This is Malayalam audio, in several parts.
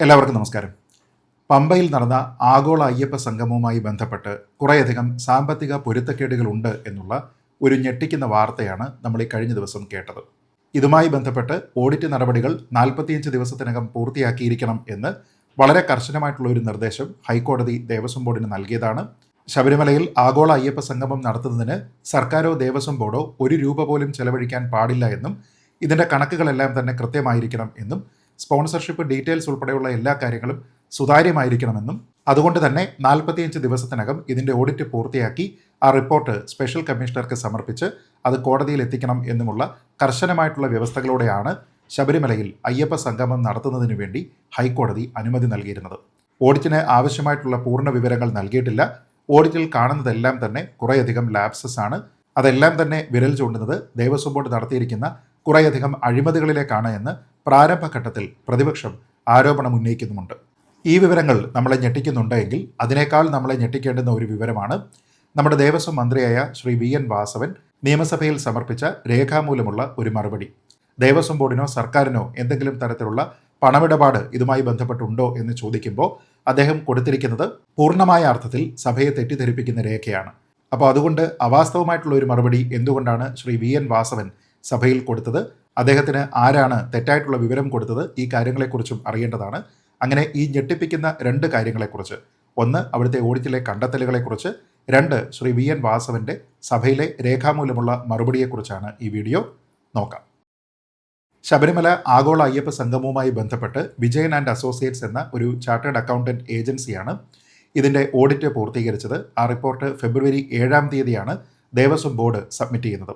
എല്ലാവർക്കും നമസ്കാരം. പമ്പയിൽ നടന്ന ആഗോള അയ്യപ്പ സംഗമവുമായി ബന്ധപ്പെട്ട് കുറേയധികം സാമ്പത്തിക പൊരുത്തക്കേടുകളുണ്ട് എന്നുള്ള ഒരു ഞെട്ടിക്കുന്ന വാർത്തയാണ് നമ്മൾ ഈ കഴിഞ്ഞ ദിവസം കേട്ടത്. ഇതുമായി ബന്ധപ്പെട്ട് ഓഡിറ്റ് നടപടികൾ 45 ദിവസത്തിനകം പൂർത്തിയാക്കിയിരിക്കണം എന്ന് വളരെ കർശനമായിട്ടുള്ള ഒരു നിർദ്ദേശം ഹൈക്കോടതി ദേവസ്വം ബോർഡിന് നൽകിയതാണ്. ശബരിമലയിൽ ആഗോള അയ്യപ്പ സംഗമം നടത്തുന്നതിന് സർക്കാരോ ദേവസ്വം ബോർഡോ ഒരു രൂപ പോലും ചെലവഴിക്കാൻ പാടില്ല എന്നും ഇതിൻ്റെ കണക്കുകളെല്ലാം തന്നെ കൃത്യമായിരിക്കണം എന്നും സ്പോൺസർഷിപ്പ് ഡീറ്റെയിൽസ് ഉൾപ്പെടെയുള്ള എല്ലാ കാര്യങ്ങളും സുതാര്യമായിരിക്കണമെന്നും അതുകൊണ്ട് തന്നെ 45 ദിവസത്തിനകം ഇതിൻ്റെ ഓഡിറ്റ് പൂർത്തിയാക്കി ആ റിപ്പോർട്ട് സ്പെഷ്യൽ കമ്മീഷണർക്ക് സമർപ്പിച്ച് അത് കോടതിയിൽ എത്തിക്കണം എന്നുമുള്ള കർശനമായിട്ടുള്ള വ്യവസ്ഥകളോടെയാണ് ശബരിമലയിൽ അയ്യപ്പ സംഗമം നടത്തുന്നതിന് വേണ്ടി ഹൈക്കോടതി അനുമതി നൽകിയിരുന്നത്. ഓഡിറ്റിന് ആവശ്യമായിട്ടുള്ള പൂർണ്ണ വിവരങ്ങൾ നൽകിയിട്ടില്ല. ഓഡിറ്റിൽ കാണുന്നതെല്ലാം തന്നെ കുറേയധികം ലാപ്സസ് ആണ്. അതെല്ലാം തന്നെ വിരൽ ചൂണ്ടുന്നത് ദേവസ്വം ബോർഡ് നടത്തിയിരിക്കുന്ന കുറേയധികം അഴിമതികളിലേക്കാണ് എന്ന് പ്രാരംഭഘട്ടത്തിൽ പ്രതിപക്ഷം ആരോപണം ഉന്നയിക്കുന്നുമുണ്ട്. ഈ വിവരങ്ങൾ നമ്മളെ ഞെട്ടിക്കുന്നുണ്ട് എങ്കിൽ അതിനേക്കാൾ നമ്മളെ ഞെട്ടിക്കേണ്ടുന്ന ഒരു വിവരമാണ് നമ്മുടെ ദേവസ്വം മന്ത്രിയായ ശ്രീ VN വാസവൻ നിയമസഭയിൽ സമർപ്പിച്ച രേഖാമൂലമുള്ള ഒരു മറുപടി. ദേവസ്വം ബോർഡിനോ സർക്കാരിനോ എന്തെങ്കിലും തരത്തിലുള്ള പണമിടപാട് ഇതുമായി ബന്ധപ്പെട്ടുണ്ടോ എന്ന് ചോദിക്കുമ്പോൾ അദ്ദേഹം കൊടുത്തിരിക്കുന്നത് പൂർണ്ണമായ അർത്ഥത്തിൽ സഭയെ തെറ്റിദ്ധരിപ്പിക്കുന്ന രേഖയാണ്. അപ്പോൾ അതുകൊണ്ട് അവാസ്തവമായിട്ടുള്ള ഒരു മറുപടി എന്തുകൊണ്ടാണ് ശ്രീ VN വാസവൻ സഭയിൽ കൊടുത്തത്? അദ്ദേഹത്തിന് ആരാണ് തെറ്റായിട്ടുള്ള വിവരം കൊടുത്തത്? ഈ കാര്യങ്ങളെക്കുറിച്ചും അറിയേണ്ടതാണ്. അങ്ങനെ ഈ ഞെട്ടിപ്പിക്കുന്ന രണ്ട് കാര്യങ്ങളെക്കുറിച്ച്, ഒന്ന് അവിടുത്തെ ഓഡിറ്റിലെ കണ്ടെത്തലുകളെക്കുറിച്ച്, രണ്ട് ശ്രീ VN വാസവൻ്റെ സഭയിലെ രേഖാമൂലമുള്ള മറുപടിയെക്കുറിച്ചാണ് ഈ വീഡിയോ. നോക്കാം. ശബരിമല ആഗോള അയ്യപ്പ സംഗമവുമായി ബന്ധപ്പെട്ട് വിജയൻ ആൻഡ് അസോസിയേറ്റ്സ് എന്ന ഒരു ചാർട്ടേഡ് അക്കൗണ്ടന്റ് ഏജൻസിയാണ് ഇതിൻ്റെ ഓഡിറ്റ് പൂർത്തീകരിച്ചത്. ആ റിപ്പോർട്ട് ഫെബ്രുവരി 7-ാം തീയതിയാണ് ദേവസ്വം ബോർഡ് സബ്മിറ്റ് ചെയ്യുന്നത്.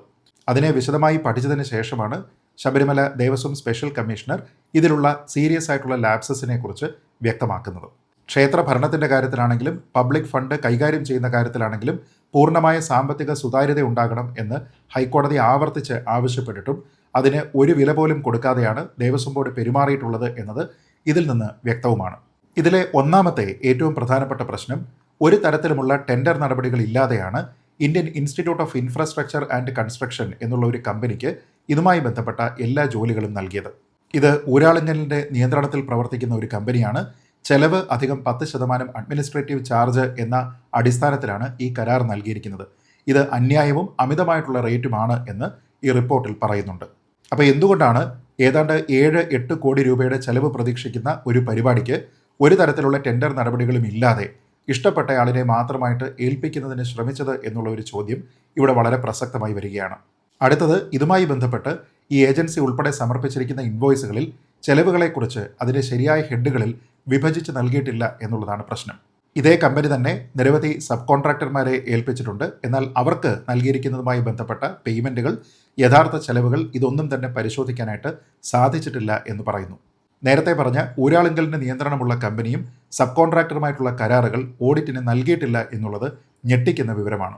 അതിനെ വിശദമായി പഠിച്ചതിന് ശേഷമാണ് ശബരിമല ദേവസ്വം സ്പെഷ്യൽ കമ്മീഷണർ ഇതിലുള്ള സീരിയസ് ആയിട്ടുള്ള ലാപ്സസിനെ കുറിച്ച് വ്യക്തമാക്കുന്നത്. ക്ഷേത്ര ഭരണത്തിൻ്റെ കാര്യത്തിലാണെങ്കിലും പബ്ലിക് ഫണ്ട് കൈകാര്യം ചെയ്യുന്ന കാര്യത്തിലാണെങ്കിലും പൂർണ്ണമായ സാമ്പത്തിക സുതാര്യത ഉണ്ടാകണം എന്ന് ഹൈക്കോടതി ആവർത്തിച്ച് ആവശ്യപ്പെട്ടിട്ടും അതിന് ഒരു വില പോലും കൊടുക്കാതെയാണ് ദേവസ്വം ബോർഡ് പെരുമാറിയിട്ടുള്ളത് എന്നത് ഇതിൽ നിന്ന് വ്യക്തവുമാണ്. ഇതിലെ ഒന്നാമത്തെ ഏറ്റവും പ്രധാനപ്പെട്ട പ്രശ്നം, ഒരു തരത്തിലുമുള്ള ടെൻഡർ നടപടികൾ ഇല്ലാതെയാണ് Indian institute of infrastructure and construction എന്നുള്ള ഒരു കമ്പനിക്ക് ഇതുമായി ബന്ധപ്പെട്ട എല്ലാ ജോലികളും നൽകിയത്. ഇത് ഊരാളുങ്കലിൻ്റെ നിയന്ത്രണത്തിൽ പ്രവർത്തിക്കുന്ന ഒരു കമ്പനിയാണ്. ചെലവ് അധികം 10% അഡ്മിനിസ്ട്രേറ്റീവ് ചാർജ് എന്ന അടിസ്ഥാനത്തിലാണ് ഈ കരാർ നൽകിയിരിക്കുന്നത്. ഇത് അന്യായവും അമിതമായിട്ടുള്ള റേറ്റുമാണ് എന്ന് ഈ റിപ്പോർട്ടിൽ പറയുന്നുണ്ട്. അപ്പോൾ എന്തുകൊണ്ടാണ് ഏതാണ്ട് 7-8 കോടി രൂപയുടെ ചെലവ് പ്രതീക്ഷിക്കുന്ന ഒരു പരിപാടിക്ക് ഒരു തരത്തിലുള്ള ടെൻഡർ നടപടികളും ഇല്ലാതെ ഇഷ്ടപ്പെട്ടയാളിനെ മാത്രമായിട്ട് ഏൽപ്പിക്കുന്നതിന് ശ്രമിച്ചത് എന്നുള്ള ഒരു ചോദ്യം ഇവിടെ വളരെ പ്രസക്തമായി വരികയാണ്. അടുത്തത്, ഇതുമായി ബന്ധപ്പെട്ട് ഈ ഏജൻസി ഉൾപ്പെടെ സമർപ്പിച്ചിരിക്കുന്ന ഇൻവോയ്സുകളിൽ ചെലവുകളെക്കുറിച്ച് അതിൻ്റെ ശരിയായ ഹെഡുകളിൽ വിഭജിച്ച് നൽകിയിട്ടില്ല എന്നുള്ളതാണ് പ്രശ്നം. ഇതേ കമ്പനി തന്നെ നിരവധി സബ് കോൺട്രാക്ടർമാരെ ഏൽപ്പിച്ചിട്ടുണ്ട്. എന്നാൽ അവർക്ക് നൽകിയിരിക്കുന്നതുമായി ബന്ധപ്പെട്ട പേയ്മെൻറ്റുകൾ, യഥാർത്ഥ ചെലവുകൾ ഇതൊന്നും തന്നെ പരിശോധിക്കാനായിട്ട് സാധിച്ചിട്ടില്ല എന്ന് പറയുന്നു. നേരത്തെ പറഞ്ഞ ഊരാളുങ്കലിന് നിയന്ത്രണമുള്ള കമ്പനിയും സബ് കോൺട്രാക്ടറുമായിട്ടുള്ള കരാറുകൾ ഓഡിറ്റിന് നൽകിയിട്ടില്ല എന്നുള്ളത് ഞെട്ടിക്കുന്ന വിവരമാണ്.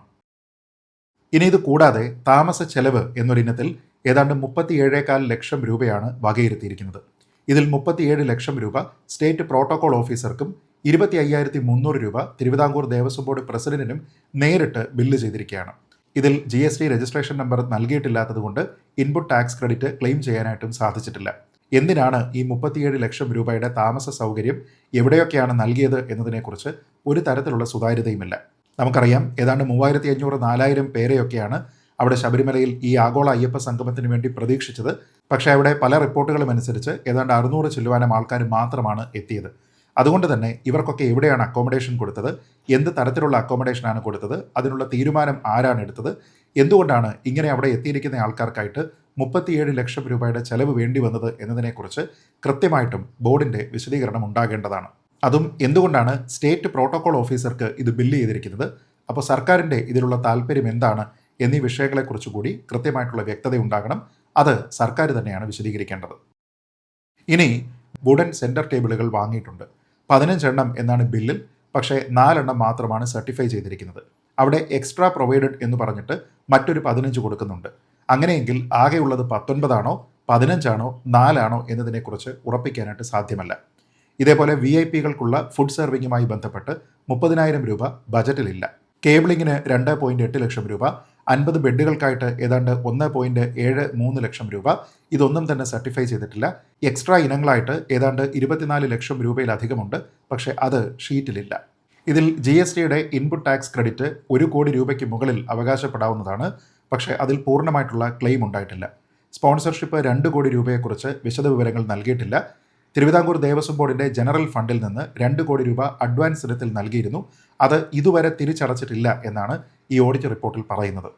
ഇനി ഇത് കൂടാതെ താമസ ചെലവ് എന്നൊരിനത്തിൽ ഏതാണ്ട് 37.4 ലക്ഷം രൂപയാണ് വകയിരുത്തിയിരിക്കുന്നത്. ഇതിൽ 37 ലക്ഷം രൂപ സ്റ്റേറ്റ് പ്രോട്ടോകോൾ ഓഫീസർക്കും 25,300 രൂപ തിരുവിതാംകൂർ ദേവസ്വം ബോർഡ് പ്രസിഡന്റിനും നേരിട്ട് ബില്ല് ചെയ്തിരിക്കുകയാണ്. ഇതിൽ GST രജിസ്ട്രേഷൻ നമ്പർ നൽകിയിട്ടില്ലാത്തതുകൊണ്ട് ഇൻപുട്ട് ടാക്സ് ക്രെഡിറ്റ് ക്ലെയിം ചെയ്യാനായിട്ടും സാധിച്ചിട്ടില്ല. എന്തിനാണ് ഈ 37 ലക്ഷം രൂപയുടെ താമസ സൗകര്യം എവിടെയൊക്കെയാണ് നൽകിയത് എന്നതിനെക്കുറിച്ച് ഒരു തരത്തിലുള്ള സുതാര്യതയുമില്ല. നമുക്കറിയാം, ഏതാണ്ട് 3,500-4,000 പേരെയൊക്കെയാണ് അവിടെ ശബരിമലയിൽ ഈ ആഗോള അയ്യപ്പ സംഗമത്തിന് വേണ്ടി പ്രതീക്ഷിച്ചത്. പക്ഷേ അവിടെ പല റിപ്പോർട്ടുകളും അനുസരിച്ച് ഏതാണ്ട് 600 ചില്ലുവാനം ആൾക്കാർ മാത്രമാണ് എത്തിയത്. അതുകൊണ്ട് തന്നെ ഇവർക്കൊക്കെ എവിടെയാണ് അക്കോമഡേഷൻ കൊടുത്തത്, എന്ത് തരത്തിലുള്ള അക്കോമഡേഷനാണ് കൊടുത്തത്, അതിനുള്ള തീരുമാനം ആരാണ് എടുത്തത്, എന്തുകൊണ്ടാണ് ഇങ്ങനെ അവിടെ എത്തിയിരിക്കുന്ന ആൾക്കാർക്കായിട്ട് 37 ലക്ഷം രൂപയുടെ ചെലവ് വേണ്ടി വന്നത് എന്നതിനെക്കുറിച്ച് കൃത്യമായിട്ടും ബോർഡിൻ്റെ വിശദീകരണം ഉണ്ടാകേണ്ടതാണ്. അതും എന്തുകൊണ്ടാണ് സ്റ്റേറ്റ് പ്രോട്ടോകോൾ ഓഫീസർക്ക് ഇത് ബില്ല് ചെയ്തിരിക്കുന്നത്, അപ്പോൾ സർക്കാരിൻ്റെ ഇതിലുള്ള താല്പര്യം എന്താണ് എന്നീ വിഷയങ്ങളെക്കുറിച്ച് കൂടി കൃത്യമായിട്ടുള്ള വ്യക്തത ഉണ്ടാകണം. അത് സർക്കാർ തന്നെയാണ് വിശദീകരിക്കേണ്ടത്. ഇനി വുഡൻ സെൻറ്റർ ടേബിളുകൾ വാങ്ങിയിട്ടുണ്ട്. 15 എണ്ണം എന്നാണ് ബില്ലിൽ. പക്ഷേ 4 എണ്ണം മാത്രമാണ് സർട്ടിഫൈ ചെയ്തിരിക്കുന്നത്. അവിടെ എക്സ്ട്രാ പ്രൊവൈഡഡ് എന്ന് പറഞ്ഞിട്ട് മറ്റൊരു 15 കൊടുക്കുന്നുണ്ട്. അങ്ങനെയെങ്കിൽ ആകെയുള്ളത് 19 15 4 എന്നതിനെക്കുറിച്ച് ഉറപ്പിക്കാനായിട്ട് സാധ്യമല്ല. ഇതേപോലെ VIP-കൾക്കുള്ള ഫുഡ് സെർവിങ്ങുമായി ബന്ധപ്പെട്ട് 30,000 രൂപ ബജറ്റിലില്ല. കേബിളിങ്ങിന് 2.8 ലക്ഷം രൂപ, 50 ബെഡുകൾക്കായിട്ട് ഏതാണ്ട് 1.73 ലക്ഷം രൂപ, ഇതൊന്നും തന്നെ സർട്ടിഫൈ ചെയ്തിട്ടില്ല. എക്സ്ട്രാ ഇനങ്ങളായിട്ട് ഏതാണ്ട് 24 ലക്ഷം രൂപയിലധികമുണ്ട്, പക്ഷേ അത് ഷീറ്റിലില്ല. ഇതിൽ GSTയുടെ ഇൻപുട്ട് ടാക്സ് ക്രെഡിറ്റ് 1 കോടി രൂപയ്ക്ക് മുകളിൽ അവകാശപ്പെടാവുന്നതാണ്, പക്ഷേ അതിൽ പൂർണ്ണമായിട്ടുള്ള ക്ലെയിം ഉണ്ടായിട്ടില്ല. സ്പോൺസർഷിപ്പ് 2 കോടി രൂപയെക്കുറിച്ച് വിശദവിവരങ്ങൾ നൽകിയിട്ടില്ല. തിരുവിതാംകൂർ ദേവസ്വം ബോർഡിൻ്റെ ജനറൽ ഫണ്ടിൽ നിന്ന് 2 കോടി രൂപ അഡ്വാൻസ് ഇനത്തിൽ നൽകിയിരുന്നു. അത് ഇതുവരെ തിരിച്ചടച്ചിട്ടില്ല എന്നാണ് ഈ ഓഡിറ്റ് റിപ്പോർട്ടിൽ പറയുന്നത്.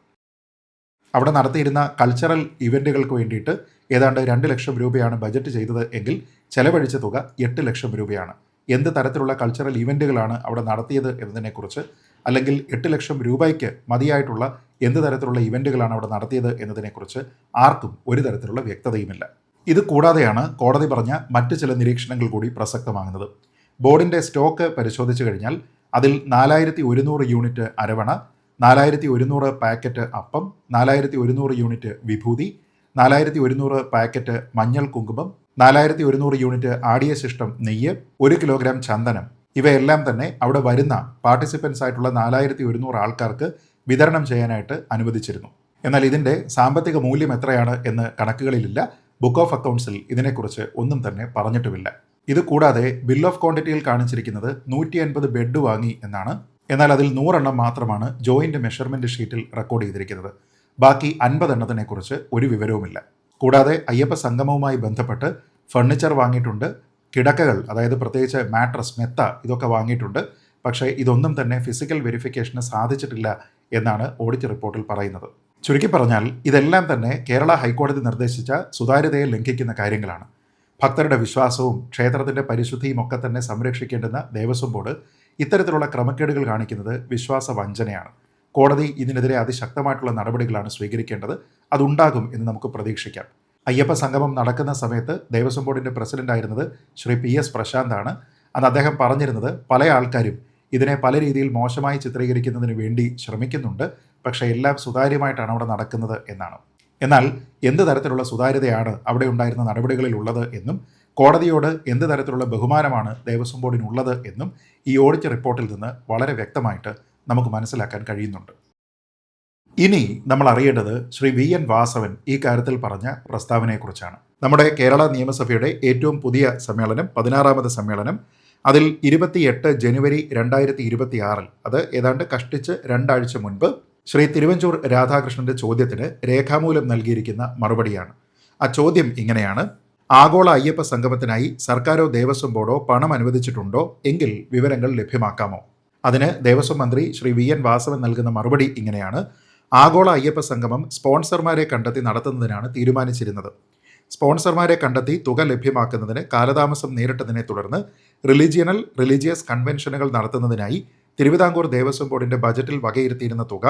അവിടെ നടത്തിയിരുന്ന കൾച്ചറൽ ഇവൻറ്റുകൾക്ക് വേണ്ടിയിട്ട് ഏതാണ്ട് 2 ലക്ഷം രൂപയാണ് ബജറ്റ് ചെയ്തത് എങ്കിൽ ചെലവഴിച്ച തുക 8 ലക്ഷം രൂപയാണ്. എന്ത് തരത്തിലുള്ള കൾച്ചറൽ ഇവൻറ്റുകളാണ് അവിടെ നടത്തിയത് എന്നതിനെക്കുറിച്ച്, അല്ലെങ്കിൽ 8 ലക്ഷം രൂപയ്ക്ക് മതിയായിട്ടുള്ള എന്ത് തരത്തിലുള്ള ഇവൻറ്റുകളാണ് അവിടെ നടത്തിയത് എന്നതിനെക്കുറിച്ച് ആർക്കും ഒരു തരത്തിലുള്ള വ്യക്തതയുമില്ല. ഇത് കൂടാതെയാണ് കോടതി പറഞ്ഞ മറ്റ് ചില നിരീക്ഷണങ്ങൾ കൂടി പ്രസക്തമാകുന്നത്. ബോർഡിൻ്റെ സ്റ്റോക്ക് പരിശോധിച്ചു കഴിഞ്ഞാൽ അതിൽ 4100 യൂണിറ്റ് അരവണ, 4100 പാക്കറ്റ് അപ്പം, 4100 യൂണിറ്റ് വിഭൂതി, 4100 പാക്കറ്റ് മഞ്ഞൾ കുങ്കുമം, 4100 യൂണിറ്റ് ആടിയ ശിഷ്ടം നെയ്യ്, 1 കിലോഗ്രാം ചന്ദനം, ഇവയെല്ലാം തന്നെ അവിടെ വരുന്ന പാർട്ടിസിപ്പൻസ് ആയിട്ടുള്ള 4100 ആൾക്കാർക്ക് വിതരണം ചെയ്യാനായിട്ട് അനുവദിച്ചിരുന്നു. എന്നാൽ ഇതിൻ്റെ സാമ്പത്തിക മൂല്യം എത്രയാണ് എന്ന് കണക്കുകളിലില്ല. ബുക്ക് ഓഫ് അക്കൗണ്ട്സിൽ ഇതിനെക്കുറിച്ച് ഒന്നും തന്നെ പറഞ്ഞിട്ടുമില്ല. ഇത് കൂടാതെ ബിൽ ഓഫ് ക്വാണ്ടിറ്റിയിൽ കാണിച്ചിരിക്കുന്നത് 150 ബെഡ് വാങ്ങി എന്നാണ്. എന്നാൽ അതിൽ 100 എണ്ണം മാത്രമാണ് ജോയിൻ്റ് മെഷർമെൻറ്റ് ഷീറ്റിൽ റെക്കോർഡ് ചെയ്തിരിക്കുന്നത്. ബാക്കി 50 എണ്ണത്തിനെക്കുറിച്ച് ഒരു വിവരവുമില്ല. കൂടാതെ അയ്യപ്പ സംഗമവുമായി ബന്ധപ്പെട്ട് ഫർണിച്ചർ വാങ്ങിയിട്ടുണ്ട്, കിടക്കകൾ, അതായത് പ്രത്യേകിച്ച് മാട്രസ്, മെത്ത, ഇതൊക്കെ വാങ്ങിയിട്ടുണ്ട്. പക്ഷേ ഇതൊന്നും തന്നെ ഫിസിക്കൽ വെരിഫിക്കേഷന് സാധിച്ചിട്ടില്ല എന്നാണ് ഓഡിറ്റ് റിപ്പോർട്ടിൽ പറയുന്നത്. ചുരുക്കി പറഞ്ഞാൽ ഇതെല്ലാം തന്നെ കേരള ഹൈക്കോടതി നിർദ്ദേശിച്ച സുതാര്യതയെ ലംഘിക്കുന്ന കാര്യങ്ങളാണ്. ഭക്തരുടെ വിശ്വാസവും ക്ഷേത്രത്തിൻ്റെ പരിശുദ്ധിയും ഒക്കെ തന്നെ സംരക്ഷിക്കേണ്ടുന്ന ദേവസ്വം ബോർഡ് ഇത്തരത്തിലുള്ള ക്രമക്കേടുകൾ കാണിക്കുന്നത് വിശ്വാസ വഞ്ചനയാണ്. കോടതി ഇതിനെതിരെ അതിശക്തമായിട്ടുള്ള നടപടികളാണ് സ്വീകരിക്കേണ്ടത്. അതുണ്ടാകും എന്ന് നമുക്ക് പ്രതീക്ഷിക്കാം. അയ്യപ്പ സംഗമം നടക്കുന്ന സമയത്ത് ദേവസ്വം ബോർഡിൻ്റെ പ്രസിഡൻ്റായിരുന്നത് ശ്രീ PS പ്രശാന്താണ്. അന്ന് അദ്ദേഹം പറഞ്ഞിരുന്നത് പല ആൾക്കാരും ഇതിനെ പല രീതിയിൽ മോശമായി ചിത്രീകരിക്കുന്നതിന് വേണ്ടി ശ്രമിക്കുന്നുണ്ട്, പക്ഷേ എല്ലാം സുതാര്യമായിട്ടാണ് അവിടെ നടക്കുന്നത് എന്നാണ്. എന്നാൽ എന്ത് തരത്തിലുള്ള സുതാര്യതയാണ് അവിടെ ഉണ്ടായിരുന്ന നടപടികളിൽ ഉള്ളത് എന്നും കോടതിയോട് എന്ത് തരത്തിലുള്ള ബഹുമാനമാണ് ദേവസ്വം ബോർഡിനുള്ളത് എന്നും ഈ ഓഡിറ്റ് റിപ്പോർട്ടിൽ നിന്ന് വളരെ വ്യക്തമായിട്ട് നമുക്ക് മനസ്സിലാക്കാൻ കഴിയുന്നുണ്ട്. ഇനി നമ്മൾ അറിയേണ്ടത് ശ്രീ VN വാസവൻ ഈ കാര്യത്തിൽ പറഞ്ഞ പ്രസ്താവനയെക്കുറിച്ചാണ്. നമ്മുടെ കേരള നിയമസഭയുടെ ഏറ്റവും പുതിയ സമ്മേളനം, 16ാമത് സമ്മേളനം, അതിൽ 28 ജനുവരി 2026, അത് ഏതാണ്ട് കഷ്ടിച്ച് 2 ആഴ്ച മുൻപ് ശ്രീ തിരുവഞ്ചൂർ രാധാകൃഷ്ണന്റെ ചോദ്യത്തിന് രേഖാമൂലം നൽകിയിരിക്കുന്ന മറുപടിയാണ്. ആ ചോദ്യം ഇങ്ങനെയാണ്: ആഗോള അയ്യപ്പ സംഗമത്തിനായി സർക്കാരോ ദേവസ്വം ബോർഡോ പണം അനുവദിച്ചിട്ടുണ്ടോ എങ്കിൽ വിവരങ്ങൾ ലഭ്യമാക്കാമോ? അതിന് ദേവസ്വം മന്ത്രി ശ്രീ VN വാസവൻ നൽകുന്ന മറുപടി ഇങ്ങനെയാണ്: ആഗോള അയ്യപ്പ സംഗമം സ്പോൺസർമാരെ കണ്ടെത്തി നടത്തുന്നതിനാണ് തീരുമാനിച്ചിരുന്നത്. സ്പോൺസർമാരെ കണ്ടെത്തി തുക ലഭ്യമാക്കുന്നതിന് കാലതാമസം നേരിട്ടതിനെ തുടർന്ന് റിലീജിയസ് കൺവെൻഷനുകൾ നടത്തുന്നതിനായി തിരുവിതാംകൂർ ദേവസ്വം ബോർഡിൻ്റെ ബജറ്റിൽ വകയിരുത്തിയിരുന്ന തുക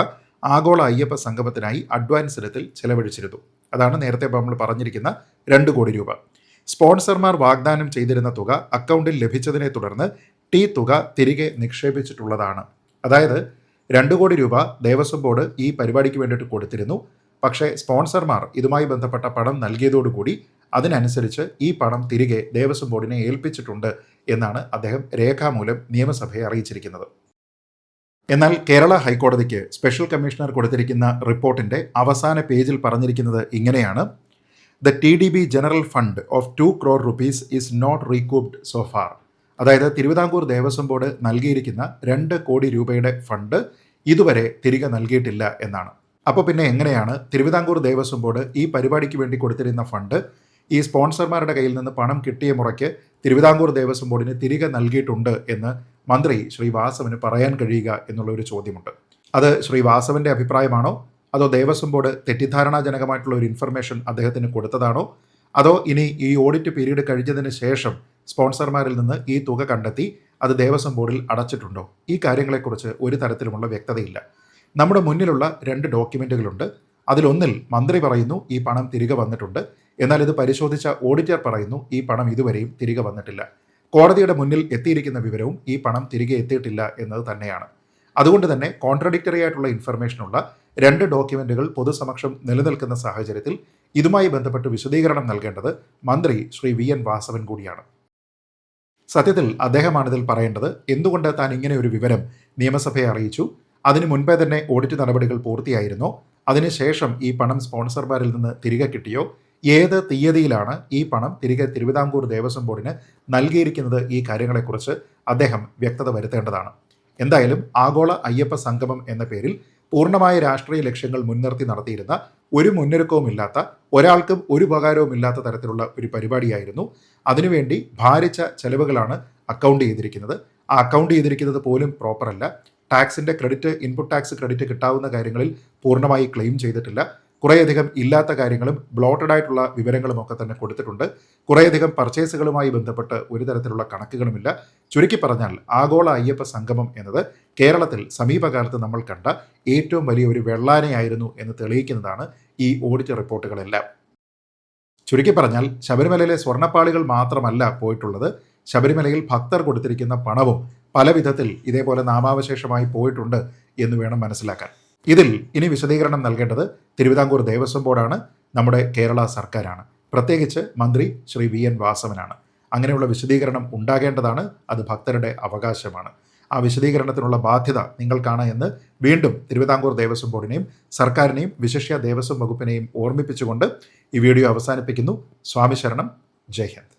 ആഗോള അയ്യപ്പ സംഗമത്തിനായി അഡ്വാൻസ് ഇനത്തിൽ ചെലവഴിച്ചിരുന്നു. അതാണ് നേരത്തെ നമ്മൾ പറഞ്ഞിരിക്കുന്ന 2 കോടി രൂപ. സ്പോൺസർമാർ വാഗ്ദാനം ചെയ്തിരുന്ന തുക അക്കൗണ്ടിൽ ലഭിച്ചതിനെ തുടർന്ന് തുക തിരികെ നിക്ഷേപിച്ചിട്ടുള്ളതാണ്. അതായത് 2 കോടി രൂപ ദേവസ്വം ബോർഡ് ഈ പരിപാടിക്ക് വേണ്ടിയിട്ട് കൊടുത്തിരുന്നു. പക്ഷേ സ്പോൺസർമാർ ഇതുമായി ബന്ധപ്പെട്ട പണം നൽകിയതോടുകൂടി അതിനനുസരിച്ച് ഈ പണം തിരികെ ദേവസ്വം ബോർഡിനെ ഏൽപ്പിച്ചിട്ടുണ്ട് എന്നാണ് അദ്ദേഹം രേഖാമൂലം നിയമസഭയെ അറിയിച്ചിരിക്കുന്നത്. എന്നാൽ കേരള ഹൈക്കോടതിക്ക് സ്പെഷ്യൽ കമ്മീഷണർ കൊടുത്തിരിക്കുന്ന റിപ്പോർട്ടിൻ്റെ അവസാന പേജിൽ പറഞ്ഞിരിക്കുന്നത് ഇങ്ങനെയാണ്: the TDB general fund of 2 crore rupees is not recouped so far. അതായത് തിരുവിതാംകൂർ ദേവസ്വം ബോർഡ് നൽകിയിരിക്കുന്ന 2 കോടി രൂപയുടെ ഫണ്ട് ഇതുവരെ തിരികെ നൽകിയിട്ടില്ല എന്നാണ്. അപ്പോൾ പിന്നെ എങ്ങനെയാണ് തിരുവിതാംകൂർ ദേവസ്വം ബോർഡ് ഈ പരിപാടിക്ക് വേണ്ടി കൊടുത്തിരുന്ന ഫണ്ട് ഈ സ്പോൺസർമാരുടെ കയ്യിൽ നിന്ന് പണം കിട്ടിയ മുറയ്ക്ക് തിരുവിതാംകൂർ ദേവസ്വം ബോർഡിന് തിരികെ നൽകിയിട്ടുണ്ട് എന്ന് മന്ത്രി ശ്രീ വാസവന് പറയാൻ കഴിയുക എന്നുള്ള ഒരു ചോദ്യമുണ്ട്. അത് ശ്രീ വാസവൻ്റെ അഭിപ്രായമാണോ, അതോ ദേവസ്വം ബോർഡ് തെറ്റിദ്ധാരണാജനകമായിട്ടുള്ള ഒരു ഇൻഫർമേഷൻ അദ്ദേഹത്തിന് കൊടുത്തതാണോ, അതോ ഇനി ഈ ഓഡിറ്റ് പീരീഡ് കഴിഞ്ഞതിന് ശേഷം സ്പോൺസർമാരിൽ നിന്ന് ഈ തുക കണ്ടെത്തി അത് ദേവസ്വം ബോർഡിൽ അടച്ചിട്ടുണ്ടോ? ഈ കാര്യങ്ങളെക്കുറിച്ച് ഒരു തരത്തിലുമുള്ള വ്യക്തതയില്ല. നമ്മുടെ മുന്നിലുള്ള 2 ഡോക്യുമെൻറ്റുകളുണ്ട്. അതിലൊന്നിൽ മന്ത്രി പറയുന്നു ഈ പണം തിരികെ വന്നിട്ടുണ്ട്. എന്നാൽ ഇത് പരിശോധിച്ച ഓഡിറ്റർ പറയുന്നു ഈ പണം ഇതുവരെയും തിരികെ വന്നിട്ടില്ല. കോടതിയുടെ മുന്നിൽ എത്തിയിരിക്കുന്ന വിവരവും ഈ പണം തിരികെ എത്തിയിട്ടില്ല എന്നത് തന്നെയാണ്. അതുകൊണ്ട് തന്നെ കോൺട്രഡിക്ടറി ആയിട്ടുള്ള ഇൻഫർമേഷനുള്ള 2 ഡോക്യുമെൻറ്റുകൾ പൊതുസമക്ഷം നിലനിൽക്കുന്ന സാഹചര്യത്തിൽ ഇതുമായി ബന്ധപ്പെട്ട് വിശദീകരണം നൽകേണ്ടത് മന്ത്രി ശ്രീ VN വാസവൻ കൂടിയാണ്. സത്യത്തിൽ അദ്ദേഹമാണിതിൽ പറയേണ്ടത്. എന്തുകൊണ്ട് താൻ ഇങ്ങനെ ഒരു വിവരം നിയമസഭയെ അറിയിച്ചു, അതിനു മുൻപേ തന്നെ ഓഡിറ്റ് നടപടികൾ പൂർത്തിയായിരുന്നോ? അതിനുശേഷം ഈ പണം സ്പോൺസർമാരിൽ നിന്ന് തിരികെ കിട്ടിയോ? ഏത് തീയതിയിലാണ് ഈ പണം തിരികെ തിരുവിതാംകൂർ ദേവസ്വം ബോർഡിന് നൽകിയിരിക്കുന്നത്? ഈ കാര്യങ്ങളെക്കുറിച്ച് അദ്ദേഹം വ്യക്തത വരുത്തേണ്ടതാണ്. എന്തായാലും ആഗോള അയ്യപ്പ സംഗമം എന്ന പേരിൽ പൂർണ്ണമായ രാഷ്ട്രീയ ലക്ഷ്യങ്ങൾ മുൻനിർത്തി നടത്തിയിരുന്ന ഒരു മുന്നൊരുക്കവുമില്ലാത്ത, ഒരാൾക്കും ഒരു ഉപകാരവുമില്ലാത്ത തരത്തിലുള്ള ഒരു പരിപാടിയായിരുന്നു. അതിനുവേണ്ടി ഭാരിച്ച ചെലവുകളാണ് അക്കൗണ്ട് ചെയ്തിരിക്കുന്നത്. ആ അക്കൗണ്ട് ചെയ്തിരിക്കുന്നത് പോലും പ്രോപ്പറല്ല. ടാക്സിൻ്റെ ക്രെഡിറ്റ്, ഇൻപുട്ട് ടാക്സ് ക്രെഡിറ്റ് കിട്ടാവുന്ന കാര്യങ്ങളിൽ പൂർണ്ണമായി ക്ലെയിം ചെയ്തിട്ടില്ല. കുറേയധികം ഇല്ലാത്ത കാര്യങ്ങളും ബ്ലോട്ടഡ് ആയിട്ടുള്ള വിവരങ്ങളും ഒക്കെ തന്നെ കൊടുത്തിട്ടുണ്ട്. കുറേയധികം പർച്ചേസുകളുമായി ബന്ധപ്പെട്ട് ഒരു തരത്തിലുള്ള കണക്കുകളുമില്ല. ചുരുക്കി പറഞ്ഞാൽ ആഗോള അയ്യപ്പ സംഗമം എന്നത് കേരളത്തിൽ സമീപകാലത്ത് നമ്മൾ കണ്ട ഏറ്റവും വലിയ ഒരു വെള്ളാനയായിരുന്നു എന്ന് തെളിയിക്കുന്നതാണ് ഈ ഓഡിറ്റ് റിപ്പോർട്ടുകളെല്ലാം. ചുരുക്കി പറഞ്ഞാൽ ശബരിമലയിലെ സ്വർണ്ണപ്പാളികൾ മാത്രമല്ല പോയിട്ടുള്ളത്. ശബരിമലയിൽ ഭക്തർ കൊടുത്തിരിക്കുന്ന പണവും പല വിധത്തിൽ ഇതേപോലെ നാമാവശേഷമായി പോയിട്ടുണ്ട് എന്ന് വേണം മനസ്സിലാക്കാൻ. ഇതിൽ ഇനി വിശദീകരണം നൽകേണ്ടത് തിരുവിതാംകൂർ ദേവസ്വം ബോർഡാണ്, നമ്മുടെ കേരള സർക്കാരാണ്. പ്രത്യേകിച്ച് മന്ത്രി ശ്രീ വി.എൻ. വാസവനാണ്. അങ്ങനെയുള്ള വിശദീകരണം ഉണ്ടാകേണ്ടതാണ്. അത് ഭക്തരുടെ അവകാശമാണ്. ആ വിശദീകരണത്തിനുള്ള ബാധ്യത നിങ്ങൾക്കാണ് എന്ന് വീണ്ടും തിരുവിതാംകൂർ ദേവസ്വം ബോർഡിനെയും സർക്കാരിനെയും വിശിഷ്യ ദേവസ്വം വകുപ്പിനെയും ഓർമ്മിപ്പിച്ചുകൊണ്ട് ഈ വീഡിയോ അവസാനിപ്പിക്കുന്നു. സ്വാമി ശരണം. ജയ് ഹിന്ദ്.